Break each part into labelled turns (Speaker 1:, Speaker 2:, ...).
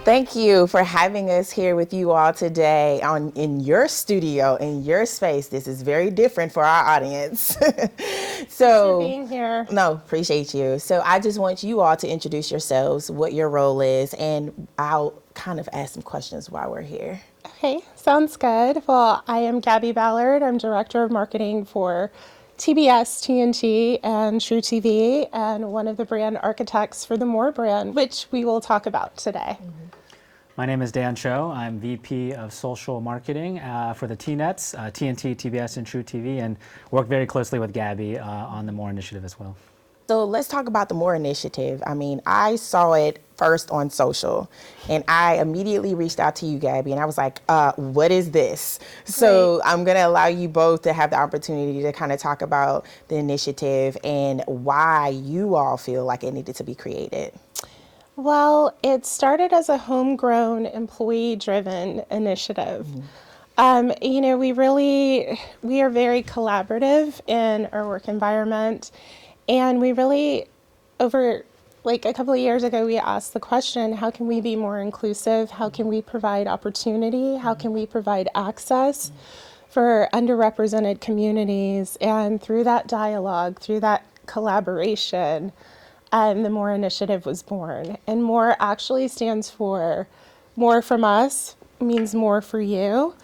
Speaker 1: Thank you for having us here with you all today in your studio, in your space. This is very different for our audience.
Speaker 2: Thanks for being here.
Speaker 1: No, appreciate you. So I just want you all to introduce yourselves, what your role is, and I'll kind of ask some questions while we're here.
Speaker 2: Okay, sounds good. Well, I am Gabby Ballard. I'm Director of Marketing for TBS, TNT and TruTV, and one of the brand architects for the More brand, which we will talk about today.
Speaker 3: My name is Dan Cho. I'm VP of Social Marketing for the T-Nets, TNT, TBS, and TruTV, and work very closely with Gabby on the More initiative as well.
Speaker 1: So let's talk about the More initiative. I mean, I saw it first on social, and I immediately reached out to you, Gabby, and I was like, what is this? So I'm going to allow you both to have the opportunity to kind of talk about the initiative and why you all feel like it needed to be created.
Speaker 2: Well, it started as a homegrown, employee-driven initiative. You know, we are very collaborative in our work environment, and we really, over like a couple of years ago, we asked the question, how can we be more inclusive? How can we provide opportunity? How can we provide access for underrepresented communities? And through that dialogue, through that collaboration, the More initiative was born. And More actually stands for more from us, means more for you.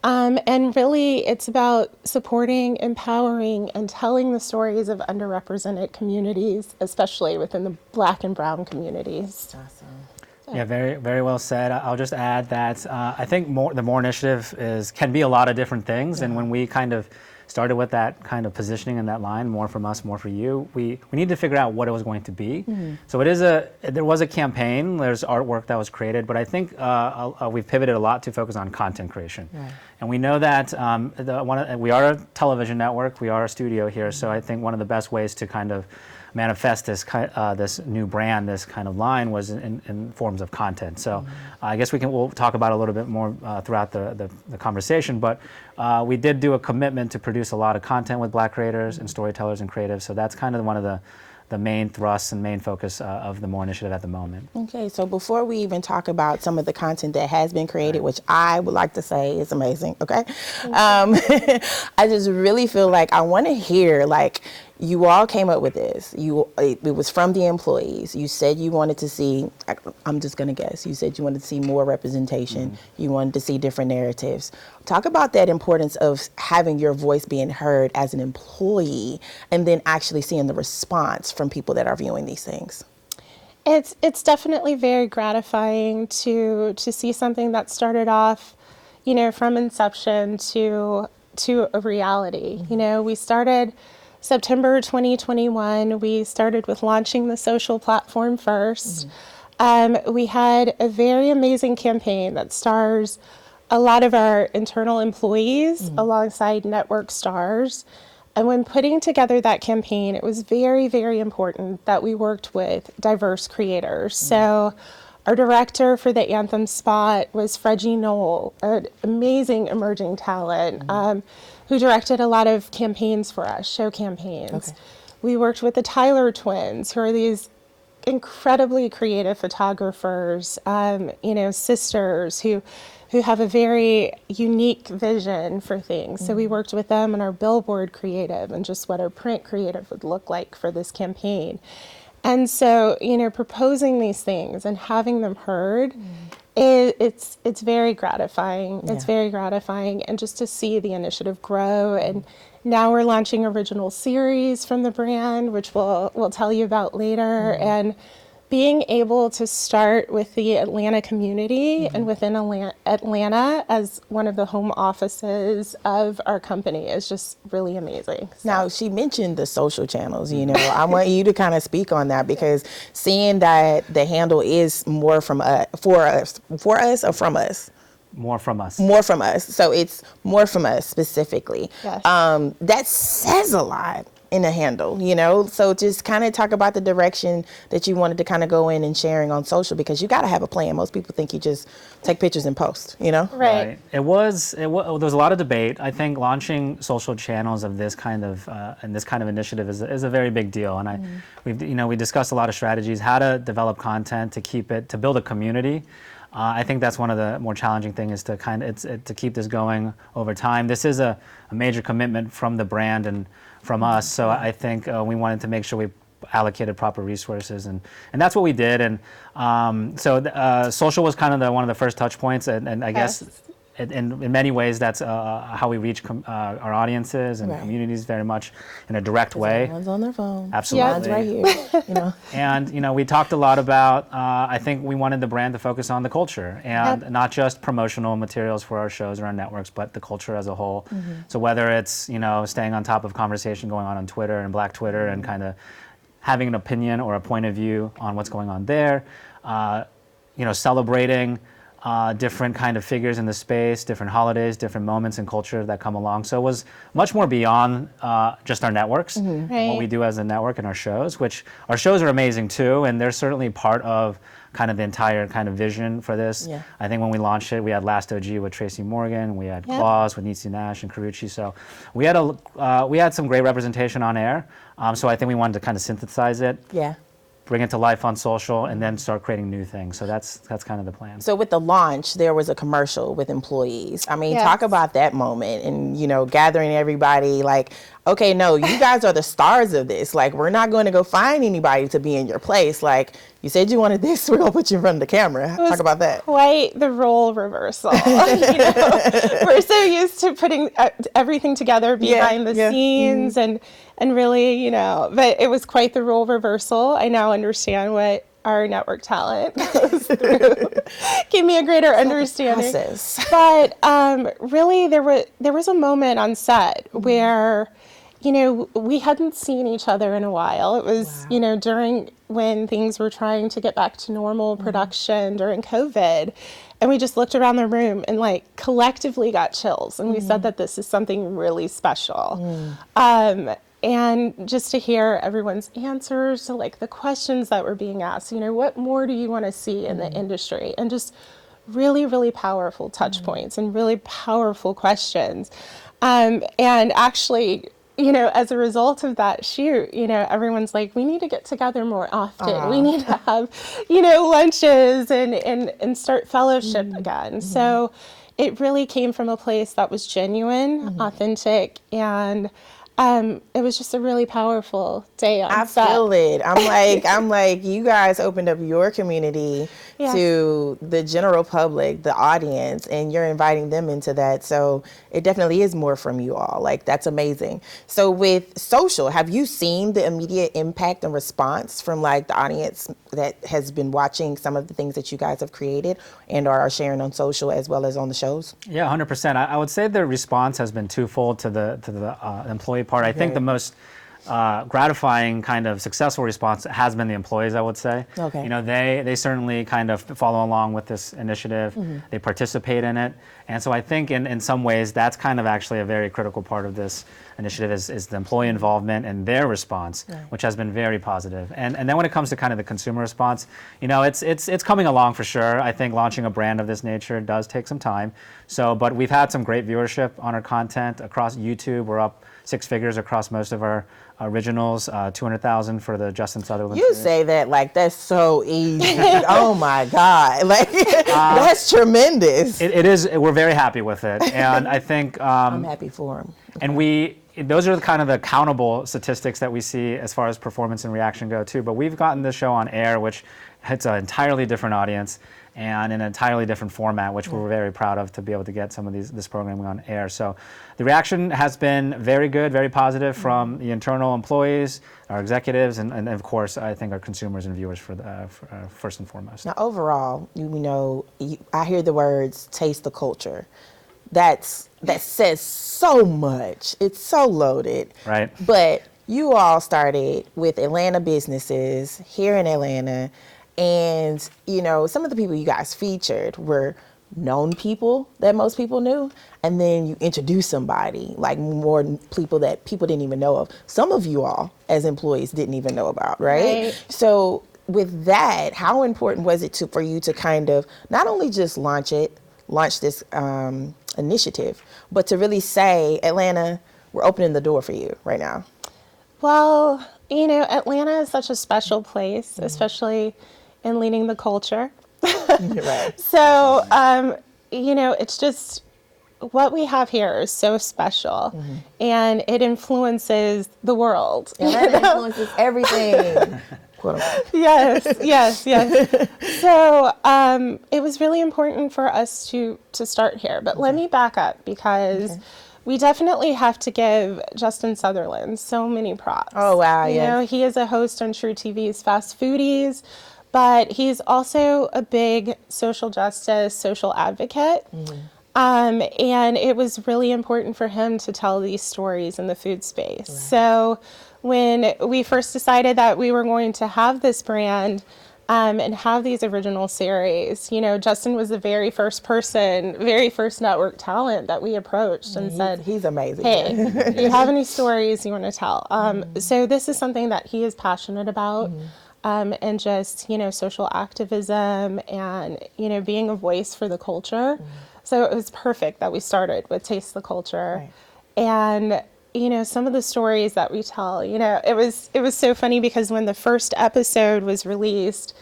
Speaker 2: And really, it's about supporting, empowering, and telling the stories of underrepresented communities, especially within the Black and Brown communities.
Speaker 1: Awesome.
Speaker 3: Yeah, very, very well said. I'll just add that I think the More initiative can be a lot of different things, and when we kind of started with that kind of positioning and that line, more from us, more for you, we need to figure out what it was going to be. So there was a campaign, there's artwork that was created, but I think we've pivoted a lot to focus on content creation. Right. And we know that we are a television network, we are a studio here, so I think one of the best ways to kind of manifest this new brand, this kind of line, was in forms of content. So I guess we'll talk about it a little bit more throughout the conversation, but we did do a commitment to produce a lot of content with Black creators and storytellers and creatives, so that's kind of one of the main thrusts and main focus of the More initiative at the moment.
Speaker 1: Okay, so before we even talk about some of the content that has been created, which I would like to say is amazing, okay? I just really feel like I want to hear, like, you all came up with this. It was from the employees. You said you wanted to see, I'm just going to guess, you said you wanted to see more representation. You wanted to see different narratives. Talk about that importance of having your voice being heard as an employee and then actually seeing the response from people that are viewing these things.
Speaker 2: It's definitely very gratifying to see something that started off, you know, from inception to a reality. You know, we started September 2021, we started with launching the social platform first. We had a very amazing campaign that stars a lot of our internal employees alongside network stars. And when putting together that campaign, it was very, very important that we worked with diverse creators. So our director for the anthem spot was Freddy Knoll, an amazing emerging talent, who directed a lot of campaigns for us, show campaigns. We worked with the Tyler twins, who are these incredibly creative photographers, you know, sisters who have a very unique vision for things. So we worked with them on our billboard creative and just what our print creative would look like for this campaign. And so, you know, proposing these things and having them heard, it's very gratifying. It's very gratifying. And just to see the initiative grow. And now we're launching original series from the brand, which we'll tell you about later. And being able to start with the Atlanta community and within Atlanta as one of the home offices of our company is just really amazing. So.
Speaker 1: Now, she mentioned the social channels, you know. I want you to kind of speak on that, because seeing that the handle is more from for us or from us?
Speaker 3: More from us.
Speaker 1: More from us. So it's more from us specifically.
Speaker 2: Yes.
Speaker 1: That says a lot in a handle, you know? So just kind of talk about the direction that you wanted to kind of go in and sharing on social, because you got to have a plan. Most people think you just take pictures and post, you know?
Speaker 2: Right.
Speaker 3: There was a lot of debate. I think launching social channels of this kind of and this kind of initiative is a very big deal. And we discussed a lot of strategies, how to develop content to build a community. I think that's one of the more challenging things is to to keep this going over time. This is a major commitment from the brand and from us. So I think we wanted to make sure we allocated proper resources, and that's what we did. And social was kind of one of the first touch points, and I guess in many ways that's how we reach our audiences and communities very much in a direct way.
Speaker 1: Everyone's on their phone.
Speaker 3: Absolutely.
Speaker 1: Mine's right here.
Speaker 3: And we talked a lot about. I think we wanted the brand to focus on the culture and not just promotional materials for our shows or our networks, but the culture as a whole. So whether it's staying on top of conversation going on Twitter and Black Twitter and kind of having an opinion or a point of view on what's going on there, celebrating different kind of figures in the space, different holidays, different moments in culture that come along. So it was much more beyond just our networks, what we do as a network and our shows, which our shows are amazing too, and they're certainly part of kind of the entire kind of vision for this.
Speaker 1: Yeah.
Speaker 3: I think when we launched it, we had Last OG with Tracy Morgan, we had Claus with Nietzsche Nash and Carucci. So we had some great representation on air. So I think we wanted to kind of synthesize it.
Speaker 1: Yeah.
Speaker 3: Bring it to life on social, and then start creating new things. So that's kind of the plan.
Speaker 1: So with the launch, there was a commercial with employees. I mean, talk about that moment and, gathering everybody like, okay, no, you guys are the stars of this. Like, we're not going to go find anybody to be in your place. Like, you said you wanted this, we're going to put you in front of the camera. Talk about that.
Speaker 2: Quite the role reversal. We're so used to putting everything together behind the scenes and really, but it was quite the role reversal. I now understand what our network talent goes through. Give me a greater understanding.
Speaker 1: Process.
Speaker 2: But really, there was a moment on set where, we hadn't seen each other in a while. It was, during when things were trying to get back to normal production during COVID. And we just looked around the room and collectively got chills. And we said that this is something really special. And just to hear everyone's answers to the questions that were being asked, what more do you want to see in the industry? And just really, really powerful touch points and really powerful questions. And actually, as a result of that shoot, everyone's like, we need to get together more often. We need to have, lunches and start fellowship again. So it really came from a place that was genuine, authentic, and it was just a really powerful day on set.
Speaker 1: I feel it. I'm like, you guys opened up your community to the general public, the audience, and you're inviting them into that. So it definitely is more from you all. That's amazing. So with social, have you seen the immediate impact and response from the audience that has been watching some of the things that you guys have created and are sharing on social as well as on the shows?
Speaker 3: Yeah, 100%. I would say the response has been twofold to the employee part. I think the most gratifying kind of successful response has been the employees, I would say.
Speaker 1: Okay.
Speaker 3: They certainly kind of follow along with this initiative. They participate in it. And so I think in some ways that's kind of actually a very critical part of this initiative is the employee involvement and their response, which has been very positive. And then when it comes to kind of the consumer response, it's coming along for sure. I think launching a brand of this nature does take some time. But we've had some great viewership on our content across YouTube. We're up 6 figures across most of our originals, 200,000 for the Justin Sutherland
Speaker 1: You
Speaker 3: series.
Speaker 1: say that like that's so easy. Oh my God. That's tremendous.
Speaker 3: It is. We're very happy with it. And I think
Speaker 1: I'm happy for him.
Speaker 3: And those are kind of the countable statistics that we see as far as performance and reaction go too. But we've gotten this show on air, which hits an entirely different audience and in an entirely different format, which we're very proud of to be able to get some of this programming on air. So the reaction has been very good, very positive from the internal employees, our executives, and of course, I think our consumers and viewers for first and foremost.
Speaker 1: Now, overall, I hear the words "taste the culture." That says so much. It's so loaded.
Speaker 3: Right.
Speaker 1: But you all started with Atlanta businesses here in Atlanta. And, some of the people you guys featured were known people that most people knew. And then you introduced somebody, more people that people didn't even know of. Some of you all, as employees, didn't even know about, right? So with that, how important was it for you to kind of not only just launch this initiative, but to really say, Atlanta, we're opening the door for you right now?
Speaker 2: Well, Atlanta is such a special place, especially in leading the culture.
Speaker 1: Right.
Speaker 2: So, it's just what we have here is so special, and it influences the world.
Speaker 1: And that influences everything. Quote unquote.
Speaker 2: Yes. So it was really important for us to start here. But let me back up, because we definitely have to give Justin Sutherland so many props.
Speaker 1: Oh, wow,
Speaker 2: You know, he is a host on TruTV's Fast Foodies, but he's also a big social justice, social advocate. And it was really important for him to tell these stories in the food space. Right. So when we first decided that we were going to have this brand and have these original series, Justin was the very first network talent that we approached and said,
Speaker 1: he's amazing.
Speaker 2: Hey, do you have any stories you want to tell? So this is something that he is passionate about. And just, social activism and, being a voice for the culture. So it was perfect that we started with Taste the Culture. Right. And, some of the stories that we tell, it was so funny, because when the first episode was released,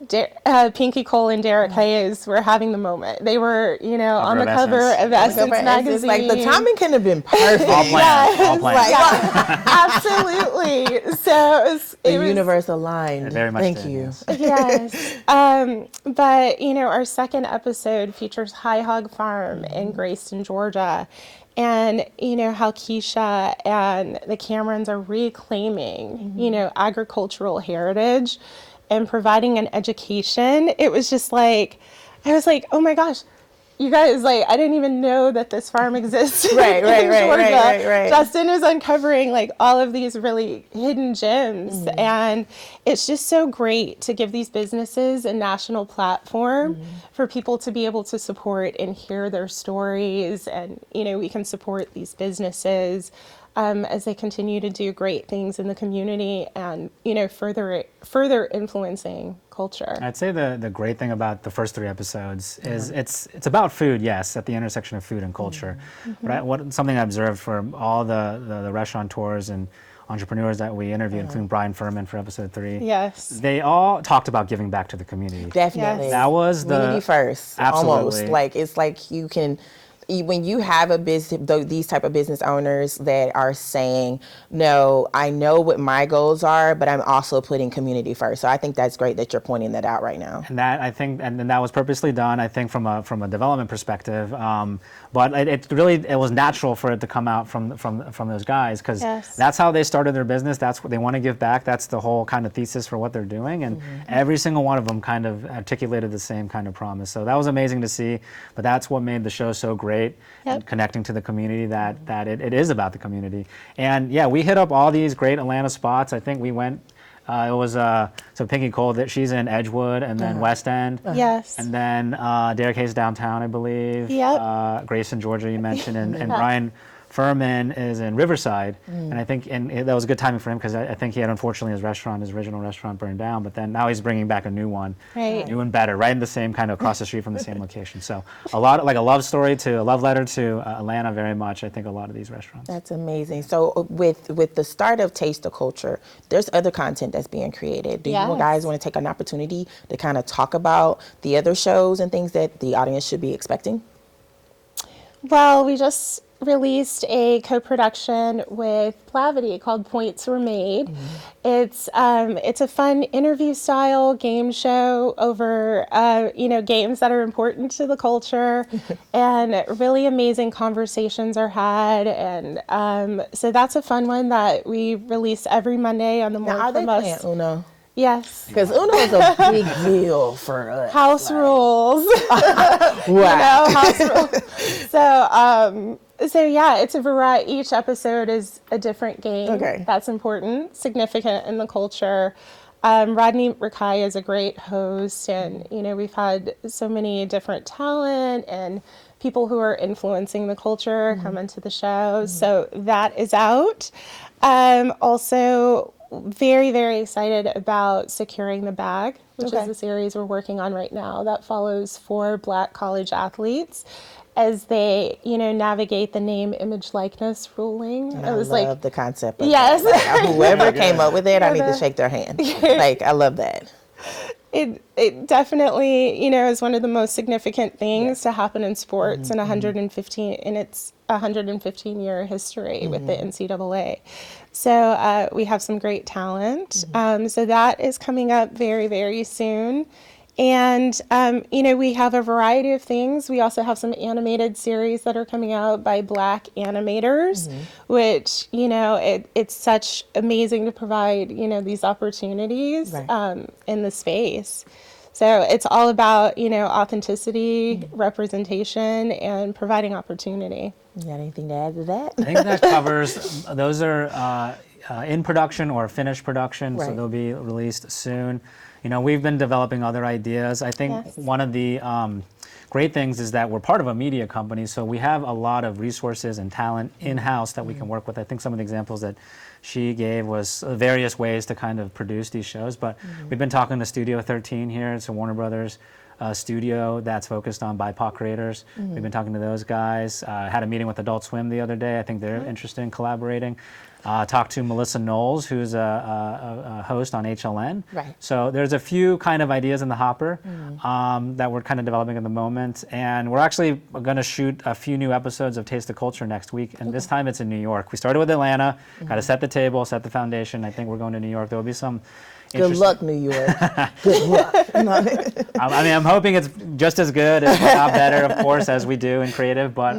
Speaker 2: Pinky Cole and Derek Hayes were having the moment. They were, on the cover of Essence magazine.
Speaker 1: Like, the timing couldn't have been perfect.
Speaker 3: All planned. All planned.
Speaker 2: Absolutely. So
Speaker 1: the universe aligned.
Speaker 3: Very much.
Speaker 1: Thank you.
Speaker 2: Yes. But, our second episode features High Hog Farm in Grayston, Georgia. And, how Keisha and the Camerons are reclaiming, agricultural heritage and providing an education. It was just like, I was like, oh my gosh, you guys, like, I didn't even know that this farm exists.
Speaker 1: Right.
Speaker 2: Justin was uncovering like all of these really hidden gems. And it's just so great to give these businesses a national platform for people to be able to support and hear their stories. And, we can support these businesses as they continue to do great things in the community and, further influencing culture.
Speaker 3: I'd say the great thing about the first 3 episodes is it's about food, yes, at the intersection of food and culture. But something I observed for all the restaurateurs and entrepreneurs that we interviewed, including Brian Furman for episode 3.
Speaker 2: Yes.
Speaker 3: They all talked about giving back to the community.
Speaker 1: Definitely.
Speaker 2: Yes.
Speaker 3: That was the
Speaker 1: community first.
Speaker 3: Absolutely.
Speaker 1: Almost. Like, it's like you can, when you have a business, these type of business owners that are saying, no, I know what my goals are, but I'm also putting community first. So I think that's great that you're pointing that out right now.
Speaker 3: And that, I think, and that was purposely done, I think, from a development perspective. But it was natural for it to come out from those guys, because that's how they started their business. That's what they want to give back. That's the whole kind of thesis for what they're doing. And every single one of them kind of articulated the same kind of promise. So that was amazing to see. But that's what made the show so great. And connecting to the community, that it is about the community. And yeah, we hit up all these great Atlanta spots. I think we went, it was so Pinky Cole, that she's in Edgewood and then West End.
Speaker 2: Yes.
Speaker 3: And then Derek Hayes downtown, I believe.
Speaker 2: Yep.
Speaker 3: Grayson, Georgia, you mentioned, and Brian Furman is in Riverside, and I think that was good timing for him, because I think he had, unfortunately, his original restaurant burned down, but then now he's bringing back a new one, new and better, right in the same kind of across the street from the same location. So a lot, like a love letter to Atlanta, very much. I think a lot of these restaurants.
Speaker 1: That's amazing. So with the start of Taste the Culture, there's other content that's being created. Do you guys want to take an opportunity to kind of talk about the other shows and things that the audience should be expecting?
Speaker 2: Well, we just released a co-production with Plavity called Points Were Made. It's a fun interview style game show over games that are important to the culture, and really amazing conversations are had, and so that's a fun one that we release every Monday on the More
Speaker 1: Now,
Speaker 2: From
Speaker 1: are
Speaker 2: Us.
Speaker 1: they playing Uno?
Speaker 2: Yes.
Speaker 1: Because Uno is a big deal for us.
Speaker 2: House rules.
Speaker 1: Wow.
Speaker 2: House rules. So yeah, it's a variety. Each episode is a different game that's important, significant in the culture. Rodney Rakai is a great host, and we've had so many different talent and people who are influencing the culture come into the show. So that is out. Also, very, very excited about Securing the Bag, which is the series we're working on right now that follows 4 Black college athletes as they, navigate the name, image, likeness ruling.
Speaker 1: And I love the concept of
Speaker 2: yes.
Speaker 1: that. Like, whoever came up with it, I need to shake their hand. Like, I love that.
Speaker 2: It definitely, is one of the most significant things to happen in sports in 115 in its 115-year history with the NCAA. So we have some great talent. So that is coming up very, very soon. And, we have a variety of things. We also have some animated series that are coming out by Black animators, which, it's such amazing to provide, these opportunities in the space. So it's all about, authenticity, representation, and providing opportunity.
Speaker 1: You got anything to add to that?
Speaker 3: I think that covers, those are in production or finished production, so
Speaker 1: Right.
Speaker 3: they'll be released soon. We've been developing other ideas. I think
Speaker 2: Yes.
Speaker 3: one of the great things is that we're part of a media company, so we have a lot of resources and talent in-house that we can work with. I think some of the examples that she gave was various ways to kind of produce these shows, but we've been talking to Studio 13 here. It's a Warner Brothers studio that's focused on BIPOC creators. We've been talking to those guys. Had a meeting with Adult Swim the other day. I think they're interested in collaborating. Talked to Melissa Knowles, who's a host on HLN.
Speaker 1: Right.
Speaker 3: So there's a few kind of ideas in the hopper that we're kind of developing at the moment. And we're actually going to shoot a few new episodes of Taste the Culture next week. And this time it's in New York. We started with Atlanta, got to set the table, set the foundation. I think we're going to New York. There will be some
Speaker 1: Good luck, New York. Good luck.
Speaker 3: I mean, I'm hoping it's just as good, if not better, of course, as we do in creative. But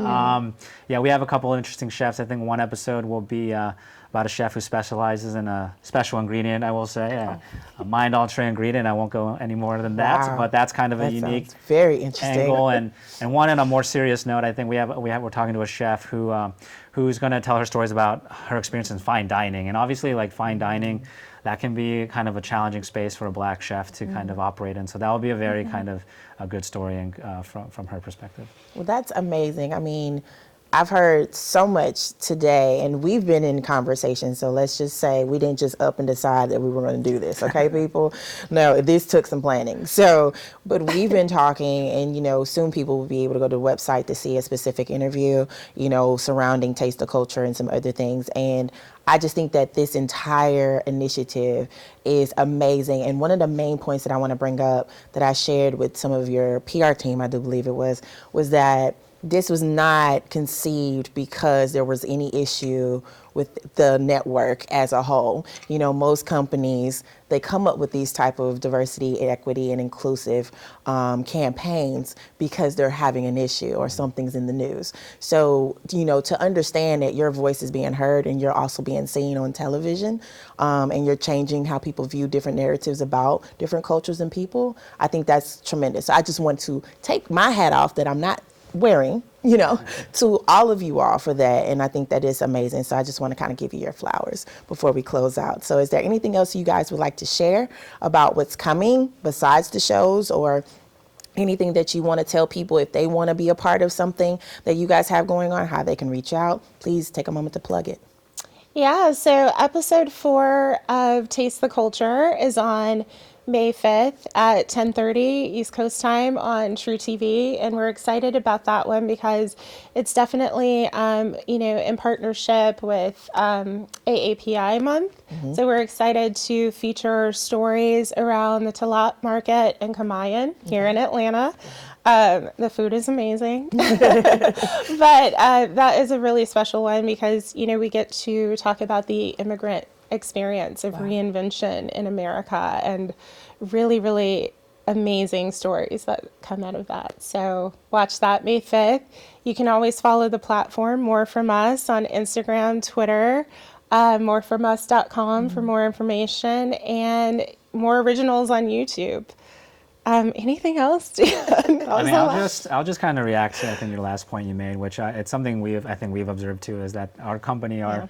Speaker 3: yeah, we have a couple of interesting chefs. I think one episode will be about a chef who specializes in a special ingredient, I will say, a mind-altering ingredient. I won't go any more than that,
Speaker 1: Wow.
Speaker 3: but that's kind of
Speaker 1: That
Speaker 3: a unique
Speaker 1: sounds very interesting.
Speaker 3: angle. And one on a more serious note, I think we're talking to a chef who's going to tell her stories about her experience in fine dining. And obviously, like fine dining, that can be kind of a challenging space for a Black chef to kind of operate in. So that will be a very kind of a good story and, from her perspective.
Speaker 1: Well, that's amazing. I mean, I've heard so much today, and we've been in conversation. So let's just say we didn't just up and decide that we were going to do this, okay, people? No, this took some planning. So, but we've been talking, and soon people will be able to go to the website to see a specific interview, surrounding Taste the Culture and some other things. And I just think that this entire initiative is amazing. And one of the main points that I want to bring up that I shared with some of your PR team, I do believe it was that this was not conceived because there was any issue with the network as a whole. Most companies, they come up with these type of diversity, equity, and inclusive campaigns because they're having an issue or something's in the news. So, to understand that your voice is being heard and you're also being seen on television, and you're changing how people view different narratives about different cultures and people, I think that's tremendous. So I just want to take my hat off that I'm not wearing, to all of you all for that. And I think that is amazing. So I just want to kind of give you your flowers before we close out. So is there anything else you guys would like to share about what's coming besides the shows, or anything that you want to tell people if they want to be a part of something that you guys have going on, how they can reach out? Please take a moment to plug it.
Speaker 2: Yeah, so episode 4 of Taste the Culture is on May 5th at 10:30 East Coast time on TruTV, and we're excited about that one because it's definitely, in partnership with AAPI month. So we're excited to feature stories around the Talat Market and Kamayan here in Atlanta. The food is amazing, but that is a really special one because, we get to talk about the immigrant experience of reinvention in America and really, really amazing stories that come out of that. So watch that May 5th. You can always follow the platform More From Us on Instagram, Twitter, morefromus.com for more information, and more originals on YouTube. Anything else?
Speaker 3: I'll just kind of react to, I think, your last point you made, which it's something I think we've observed too, is that our company, our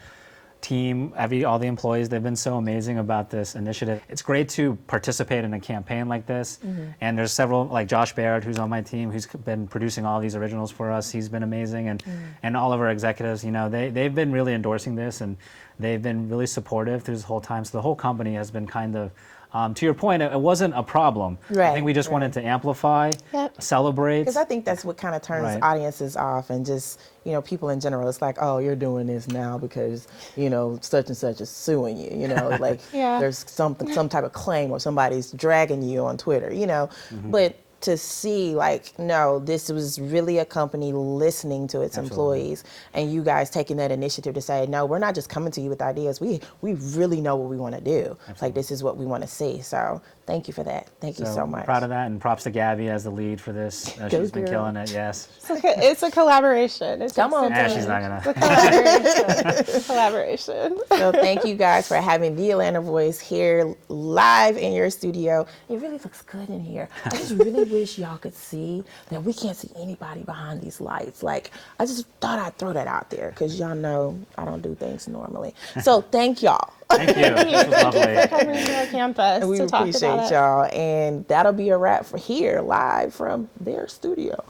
Speaker 3: team, all the employees, they've been so amazing about this initiative. It's great to participate in a campaign like this. And there's several, like Josh Barrett, who's on my team, who's been producing all these originals for us. He's been amazing. And all of our executives, they've been really endorsing this, and they've been really supportive through this whole time. So the whole company has been kind of To your point, it wasn't a problem.
Speaker 1: Right,
Speaker 3: I think we just wanted to amplify,
Speaker 2: Yep.
Speaker 3: celebrate.
Speaker 1: Because I think that's what kind of turns
Speaker 3: Right.
Speaker 1: audiences off, and just, you know, people in general. It's like, oh, you're doing this now because, you know, such and such is suing you. You know, like
Speaker 2: Yeah.
Speaker 1: there's some type of claim or somebody's dragging you on Twitter. You know, but to see like, no, this was really a company listening to its employees, and you guys taking that initiative to say, no, we're not just coming to you with ideas. We really know what we want to do. Like, this is what we want to see. So thank you for that. Thank you so much.
Speaker 3: Proud of that, and props to Gabby as the lead for this. She's been
Speaker 1: girl.
Speaker 3: killing it. Yes.
Speaker 2: It's a collaboration.
Speaker 1: Come on,
Speaker 3: Yeah, she's not gonna.
Speaker 2: Collaboration.
Speaker 1: So thank you guys for having the Atlanta Voice here live in your studio. It really looks good in here. I just really wish y'all could see that we can't see anybody behind these lights. Like, I just thought I'd throw that out there because y'all know I don't do things normally. So thank y'all.
Speaker 3: Thank you. This was lovely.
Speaker 2: Coming to our campus
Speaker 1: We
Speaker 2: to talk
Speaker 1: appreciate
Speaker 2: about it.
Speaker 1: y'all. And that'll be a wrap for here live from their studio.